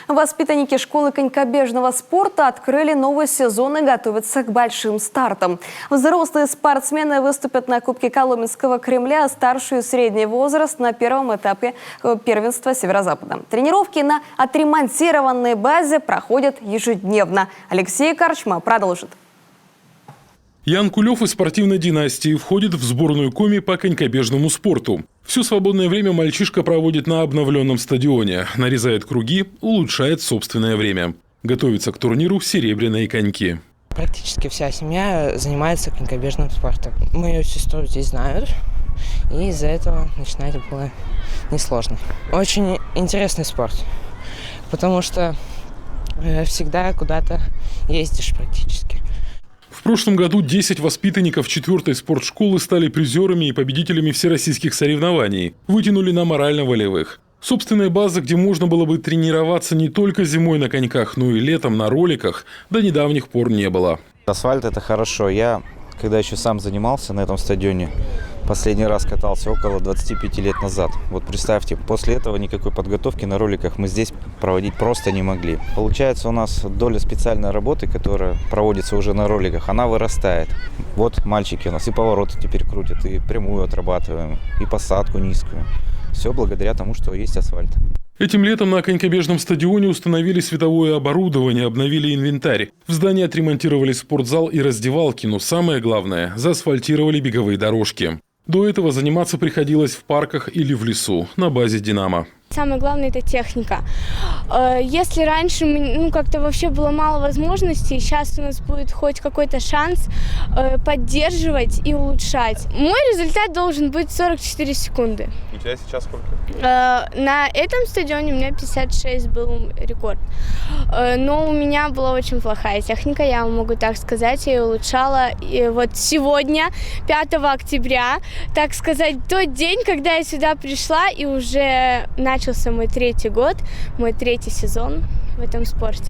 Воспитанники школы конькобежного спорта открыли новый сезон и готовятся к большим стартам. Взрослые спортсмены выступят на Кубке Коломенского Кремля, а старший и средний возраст на первом этапе первенства Северо-Запада. Тренировки на отремонтированной базе проходят ежедневно. Алексей Корчма продолжит. Ян Кулев из спортивной династии входит в сборную Коми по конькобежному спорту. Все свободное время мальчишка проводит на обновленном стадионе, нарезает круги, улучшает собственное время. Готовится к турниру «Серебряные коньки». Практически вся семья занимается конькобежным спортом. Мою сестру здесь знают, и из-за этого начинать было несложно. Очень интересный спорт, потому что всегда куда-то ездишь практически. В прошлом году 10 воспитанников 4-й спортшколы стали призерами и победителями всероссийских соревнований. Вытянули на морально-волевых. Собственная база, где можно было бы тренироваться не только зимой на коньках, но и летом на роликах, до недавних пор не было. Асфальт – это хорошо. Я, когда еще сам занимался на этом стадионе, последний раз катался около 25 лет назад. Вот представьте, после этого никакой подготовки на роликах мы здесь проводить просто не могли. Получается, у нас доля специальной работы, которая проводится уже на роликах, она вырастает. Вот мальчики у нас и повороты теперь крутят, и прямую отрабатываем, и посадку низкую. Все благодаря тому, что есть асфальт. Этим летом на конькобежном стадионе установили световое оборудование, обновили инвентарь. В здании отремонтировали спортзал и раздевалки, но самое главное – заасфальтировали беговые дорожки. До этого заниматься приходилось в парках или в лесу, на базе «Динамо». Самое главное – это техника. Если раньше как-то вообще было мало возможностей, сейчас у нас будет хоть какой-то шанс поддерживать и улучшать. Мой результат должен быть 44 секунды. У тебя сейчас сколько? На этом стадионе у меня 56 был рекорд. Но у меня была очень плохая техника, я могу так сказать, я ее улучшала. И вот сегодня, 5 октября, так сказать, тот день, когда я сюда пришла и уже начался мой 3-й год, мой 3-й сезон в этом спорте.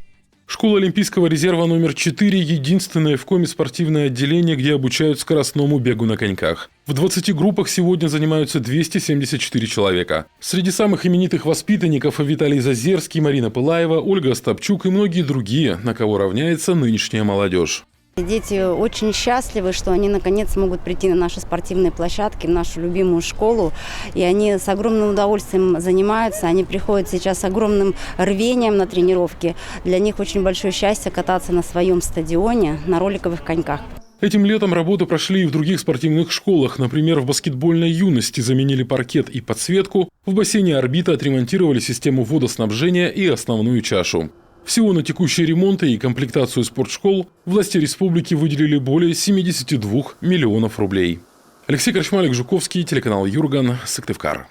Школа Олимпийского резерва номер 4 – единственное в Коми спортивное отделение, где обучают скоростному бегу на коньках. В 20 группах сегодня занимаются 274 человека. Среди самых именитых воспитанников – Виталий Зазерский, Марина Пылаева, Ольга Остапчук и многие другие, на кого равняется нынешняя молодежь. Дети очень счастливы, что они наконец смогут прийти на наши спортивные площадки, в нашу любимую школу. И они с огромным удовольствием занимаются. Они приходят сейчас с огромным рвением на тренировки. Для них очень большое счастье кататься на своем стадионе, на роликовых коньках. Этим летом работы прошли и в других спортивных школах. Например, в баскетбольной юности заменили паркет и подсветку. В бассейне «Орбита» отремонтировали систему водоснабжения и основную чашу. Всего на текущие ремонты и комплектацию спортшкол власти республики выделили более 72 миллионов рублей. Алексей Корчма, Олег Жуковский, телеканал Юрган, Сыктывкар.